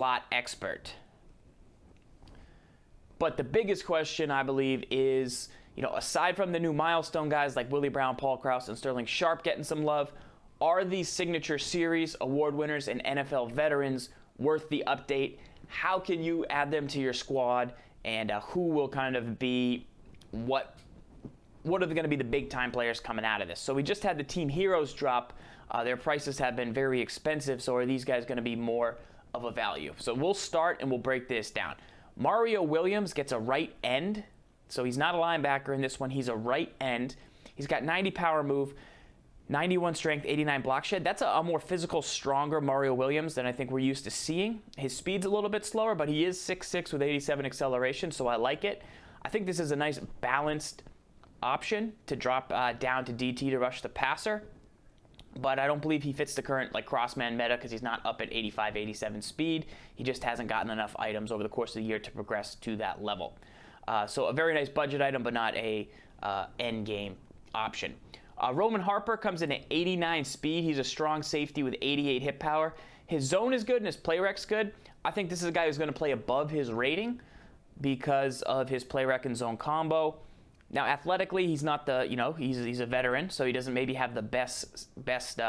lot expert. But the biggest question, I believe, is, aside from the new milestone guys like Willie Brown, Paul Krause, and Sterling Sharp getting some love, are these Signature Series award winners and NFL veterans worth the update? How can you add them to your squad, and who will kind of be what are going to be the big-time players coming out of this? So we just had the Team Heroes drop. Their prices have been very expensive, so are these guys going to be more of a value? So we'll start and we'll break this down. Mario Williams gets a right end, so he's not a linebacker in this one. He's a right end. He's got 90 power move, 91 strength, 89 block shed. That's a more physical, stronger Mario Williams than I think we're used to seeing. His speed's a little bit slower, but he is 6'6" with 87 acceleration, so I like it. I think this is a nice balanced option to drop down to DT to rush the passer. But I don't believe he fits the current crossman meta because he's not up at 85, 87 speed. He just hasn't gotten enough items over the course of the year to progress to that level. So a very nice budget item, but not a end game option. Roman Harper comes in at 89 speed. He's a strong safety with 88 hit power. His zone is good and his play rec's good. I think this is a guy who's going to play above his rating because of his play rec and zone combo. Now, athletically, he's not the, he's a veteran, so he doesn't maybe have the best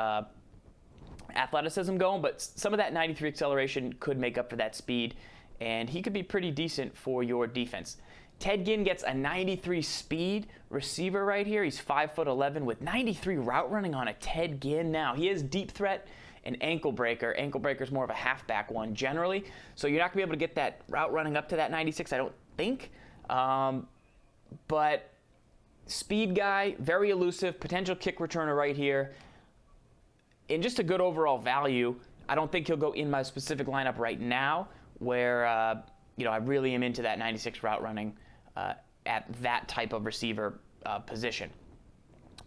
athleticism going, but some of that 93 acceleration could make up for that speed, and he could be pretty decent for your defense. Ted Ginn gets a 93 speed receiver right here. He's 5'11" with 93 route running on a Ted Ginn. Now, he is deep threat and ankle breaker. Ankle breaker is more of a halfback one generally, so you're not going to be able to get that route running up to that 96, I don't think. But speed guy, very elusive, potential kick returner right here, and just a good overall value. I don't think he'll go in my specific lineup right now where, I really am into that 96 route running at that type of receiver position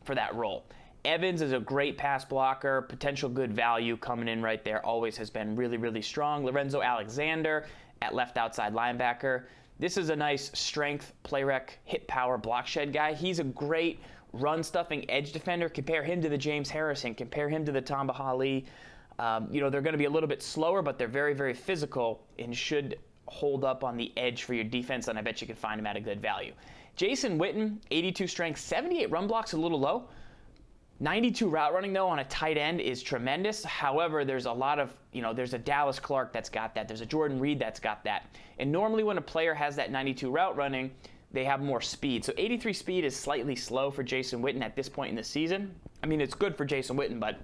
for that role. Evans is a great pass blocker, potential good value coming in right there, always has been really, really strong. Lorenzo Alexander at left outside linebacker. This is a nice strength, play rec, hit power, block shed guy. He's a great run-stuffing edge defender. Compare him to the James Harrison. Compare him to the Tamba Hali. They're going to be a little bit slower, but they're very, very physical and should hold up on the edge for your defense, and I bet you can find him at a good value. Jason Witten, 82 strength, 78 run blocks, a little low. 92 route running, though, on a tight end is tremendous. However, there's a lot of, there's a Dallas Clark that's got that. There's a Jordan Reed that's got that. And normally when a player has that 92 route running, they have more speed. So 83 speed is slightly slow for Jason Witten at this point in the season. I mean, it's good for Jason Witten, but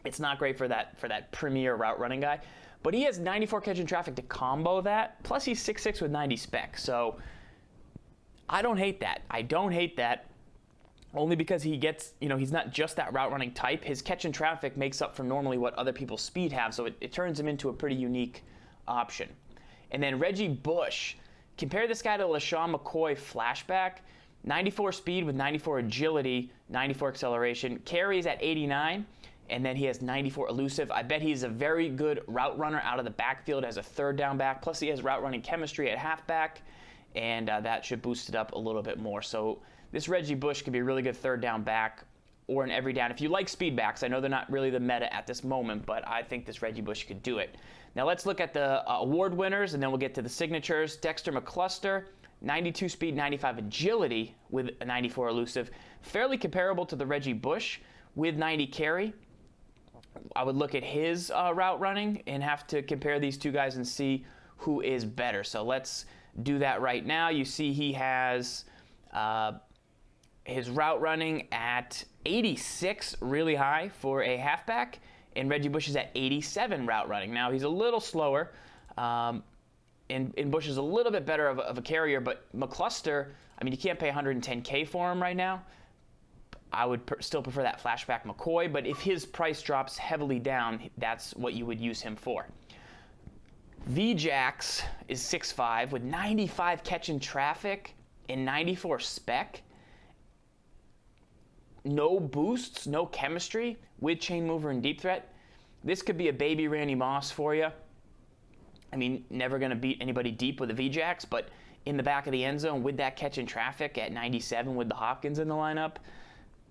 it's not great for that premier route running guy. But he has 94 catch and traffic to combo that. Plus, he's 6'6" with 90 spec. So I don't hate that. I don't hate that. Only because he gets, he's not just that route running type. His catch and traffic makes up for normally what other people's speed have, so it turns him into a pretty unique option. And then Reggie Bush. Compare this guy to LaShawn McCoy flashback. 94 speed with 94 agility, 94 acceleration. Carries at 89, and then he has 94 elusive. I bet he's a very good route runner out of the backfield as a third down back. Plus he has route running chemistry at halfback, and that should boost it up a little bit more. So this Reggie Bush could be a really good third down back or an every down. If you like speed backs, I know they're not really the meta at this moment, but I think this Reggie Bush could do it. Now let's look at the award winners, and then we'll get to the signatures. Dexter McCluster, 92 speed, 95 agility with a 94 elusive. Fairly comparable to the Reggie Bush with 90 carry. I would look at his route running and have to compare these two guys and see who is better. So let's do that right now. You see he has his route running at 86, really high for a halfback, and Reggie Bush is at 87 route running. Now, he's a little slower, and Bush is a little bit better of a carrier, but McCluster, I mean, you can't pay $110K for him right now. I would still prefer that flashback McCoy, but if his price drops heavily down, that's what you would use him for. VJax is 6'5", with 95 catch and traffic and 94 spec. No boosts, no chemistry with chain mover and deep threat. This could be a baby Randy Moss for you. I mean, never going to beat anybody deep with a VJax, but in the back of the end zone with that catch and traffic at 97 with the Hopkins in the lineup,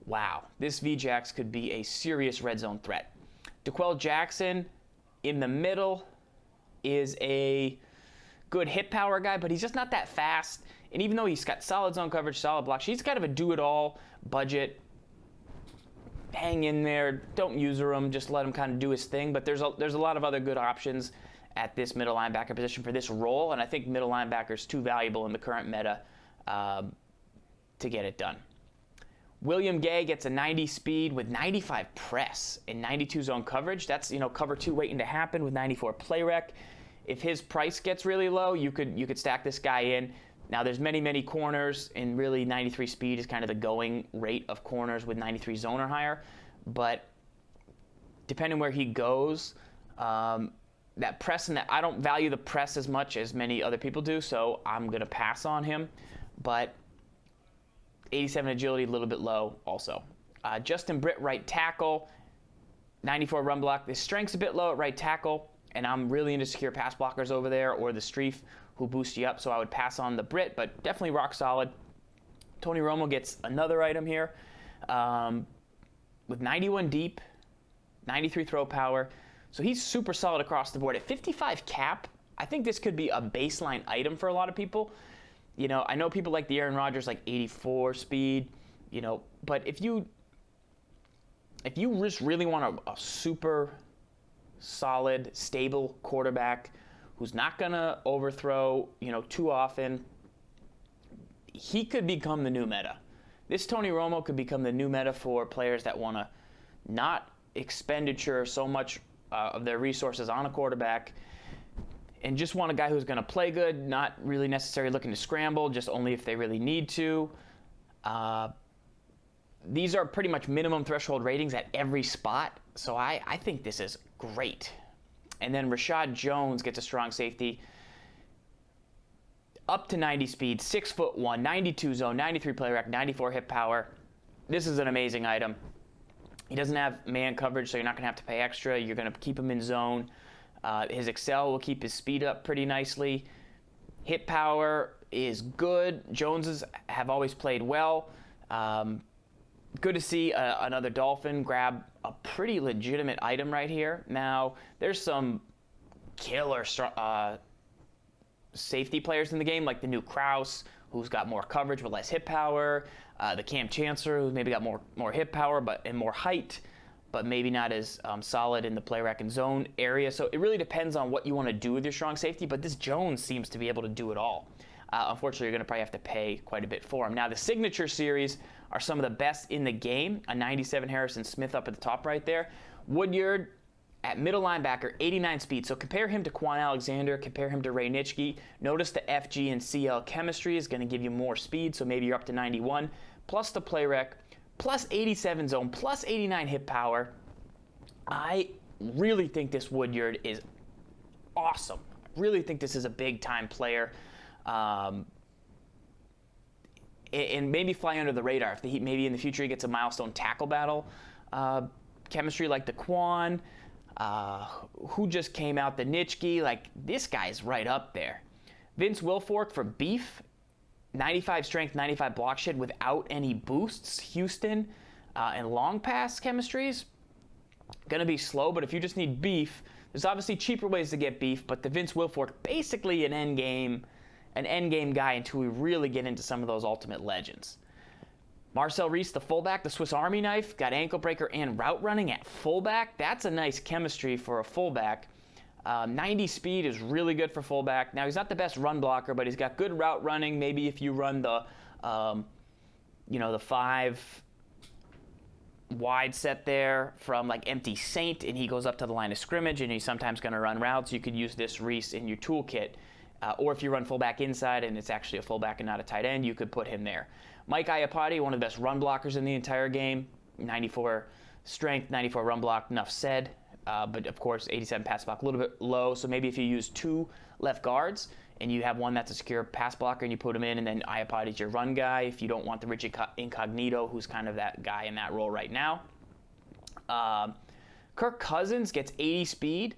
wow, this VJax could be a serious red zone threat. DeQuell Jackson in the middle, is a good hit power guy, but he's just not that fast. And even though he's got solid zone coverage, solid blocks, he's kind of a do-it-all budget. Hang in there, don't user him, just let him kind of do his thing. But there's a lot of other good options at this middle linebacker position for this role, and I think middle linebacker is too valuable in the current meta to get it done. William Gay gets a 90 speed with 95 press and 92 zone coverage. That's, cover 2 waiting to happen with 94 play rec. If his price gets really low, you could stack this guy in. Now there's many corners, and really 93 speed is kind of the going rate of corners with 93 zone or higher. But depending where he goes, that press and that, I don't value the press as much as many other people do, so I'm gonna pass on him. But 87 agility, a little bit low also. Justin Britt, right tackle, 94 run block. His strength's a bit low at right tackle, and I'm really into secure pass blockers over there, or the Streif who boost you up, so I would pass on the Britt, but definitely rock solid. Tony Romo gets another item here with 91 deep, 93 throw power, so he's super solid across the board. At 55 cap, I think this could be a baseline item for a lot of people. I know people like the Aaron Rodgers, like 84 speed, but if you just really want a super solid, stable quarterback who's not going to overthrow, too often, he could become the new meta. This Tony Romo could become the new meta for players that want to not expenditure so much of their resources on a quarterback and just want a guy who's going to play good, not really necessarily looking to scramble, just only if they really need to. These are pretty much minimum threshold ratings at every spot, so I think this is great. And then Rashad Jones gets a strong safety, up to 90 speed, 6'1", 92 zone, 93 play rec, 94 hit power. This is an amazing item. He doesn't have man coverage, so you're not going to have to pay extra. You're going to keep him in zone. His Excel will keep his speed up pretty nicely. Hit power is good. Joneses have always played well. Good to see another Dolphin grab a pretty legitimate item right here. Now, there's some killer safety players in the game, like the new Kraus, who's got more coverage but less hit power. The Cam Chancellor, who's maybe got more hit power and more height, but maybe not as solid in the play rack and zone area. So it really depends on what you want to do with your strong safety, but this Jones seems to be able to do it all. Unfortunately, you're going to probably have to pay quite a bit for him. Now, the signature series are some of the best in the game. A 97 Harrison Smith up at the top right there. Woodyard at middle linebacker, 89 speed. So compare him to Quan Alexander, compare him to Ray Nitschke. Notice the FG and CL chemistry is going to give you more speed, so maybe you're up to 91, plus the play rec, plus 87 zone, plus 89 hit power. I really think this Woodyard is awesome. I really think this is a big-time player. And maybe fly under the radar. If maybe in the future he gets a milestone tackle battle chemistry like the Quan, who just came out, the Nitschke, like this guy's right up there. Vince Wilfork for beef, 95 strength, 95 block shed without any boosts. Houston and long pass chemistries, gonna be slow, but if you just need beef, there's obviously cheaper ways to get beef, but the Vince Wilfork, basically an end game guy until we really get into some of those ultimate legends. Marcel Reese, the fullback, the Swiss Army knife, got ankle breaker and route running at fullback. That's a nice chemistry for a fullback. 90 speed is really good for fullback. Now, he's not the best run blocker, but he's got good route running. Maybe if you run the 5 wide set there from like empty Saint and he goes up to the line of scrimmage and he's sometimes going to run routes, you could use this Reese in your toolkit. Or if you run fullback inside and it's actually a fullback and not a tight end, you could put him there. Mike Iapati, one of the best run blockers in the entire game. 94 strength, 94 run block, enough said. But of course, 87 pass block, a little bit low. So maybe if you use 2 left guards and you have one that's a secure pass blocker and you put him in, and then Iapati's your run guy if you don't want the Rich Incognito, who's kind of that guy in that role right now. Kirk Cousins gets 80 speed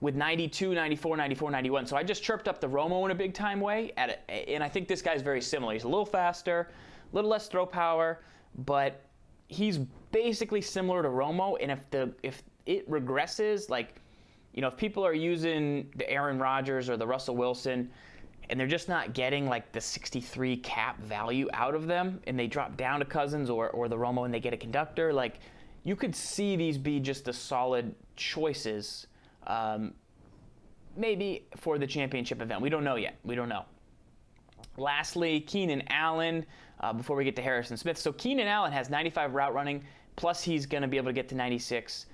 with 92, 94, 94, 91. So I just chirped up the Romo in a big-time way, and I think this guy's very similar. He's a little faster, a little less throw power, but he's basically similar to Romo, and if it regresses, like, if people are using the Aaron Rodgers or the Russell Wilson and they're just not getting like the 63 cap value out of them, and they drop down to Cousins or the Romo and they get a conductor, like you could see these be just the solid choices, maybe for the championship event. We don't know yet. We don't know. Lastly, Keenan Allen, before we get to Harrison Smith. So Keenan Allen has 95 route running, plus he's going to be able to get to 96.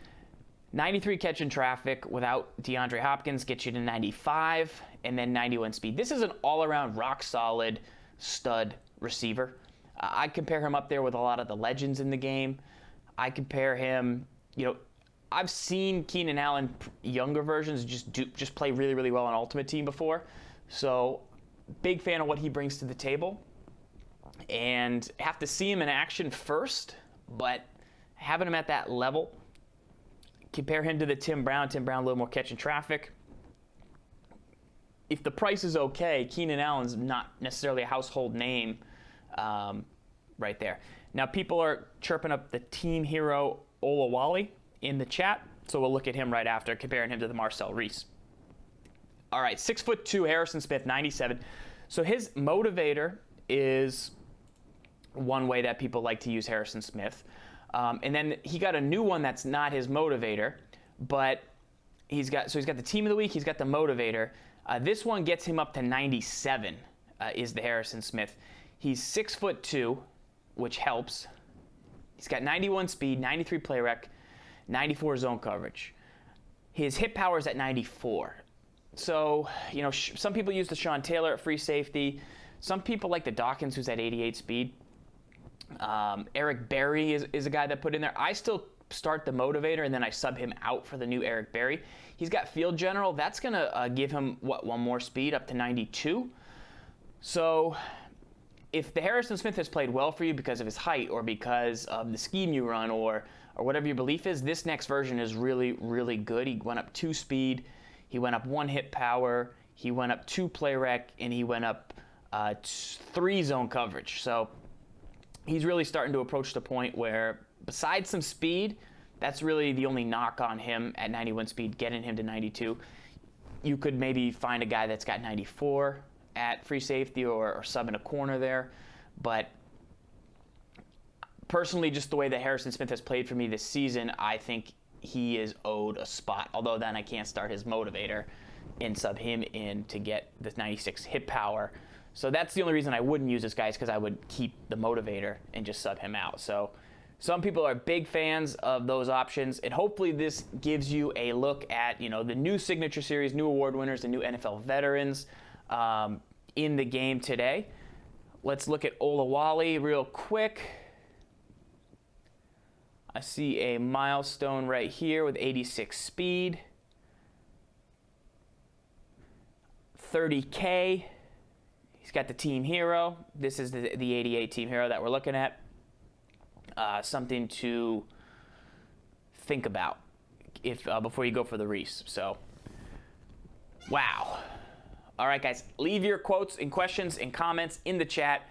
93 catch in traffic without DeAndre Hopkins gets you to 95, and then 91 speed. This is an all-around rock-solid stud receiver. I compare him up there with a lot of the legends in the game. I compare him, I've seen Keenan Allen younger versions just play really, really well on Ultimate Team before. So big fan of what he brings to the table. And have to see him in action first, but having him at that level, compare him to the Tim Brown. Tim Brown a little more catch in traffic. If the price is okay, Keenan Allen's not necessarily a household name right there. Now, people are chirping up the team hero Olawale in the chat, so we'll look at him right after, comparing him to the Marcel Reese. All right, 6'2", Harrison Smith, 97. So his motivator is one way that people like to use Harrison Smith. And then he got a new one that's not his motivator, but he's got the team of the week, he's got the motivator. This one gets him up to 97, is the Harrison Smith. He's 6'2", which helps. He's got 91 speed, 93 play rec, 94 zone coverage. His hit power is at 94. So, some people use the Sean Taylor at free safety. Some people like the Dawkins, who's at 88 speed. Eric Berry is a guy that put in there. I still start the motivator, and then I sub him out for the new Eric Berry. He's got field general. That's going to give him, one more speed, up to 92. So if the Harrison Smith has played well for you because of his height or because of the scheme you run or whatever your belief is, this next version is really, really good. He went up 2 speed. He went up 1 hit power. He went up 2 play rec, and he went up 3 zone coverage. So he's really starting to approach the point where, besides some speed, that's really the only knock on him at 91 speed, getting him to 92. You could maybe find a guy that's got 94 at free safety or sub in a corner there. But personally, just the way that Harrison Smith has played for me this season, I think he is owed a spot. Although then I can't start his motivator and sub him in to get this 96 hit power. So that's the only reason I wouldn't use this guy, is because I would keep the motivator and just sub him out. So some people are big fans of those options, and hopefully this gives you a look at the new Signature Series, new award winners, the new NFL veterans in the game today. Let's look at Olawale real quick. I see a milestone right here with 86 speed, 30K. He's got the team hero. This is the 88 team hero that we're looking at. Something to think about before you go for the Reese. So, wow. All right, guys, leave your quotes and questions and comments in the chat.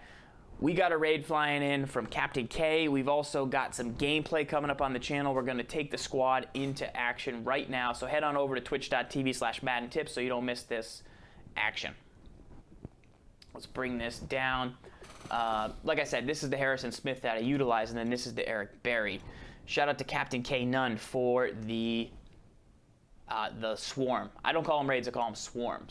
We got a raid flying in from Captain K. We've also got some gameplay coming up on the channel. We're going to take the squad into action right now. So head on over to twitch.tv/Madden Tips so you don't miss this action. Let's bring this down. Like I said, this is the Harrison Smith that I utilize, and then this is the Eric Berry. Shout out to Captain K Nunn for the Swarm. I don't call them raids, I call them swarms.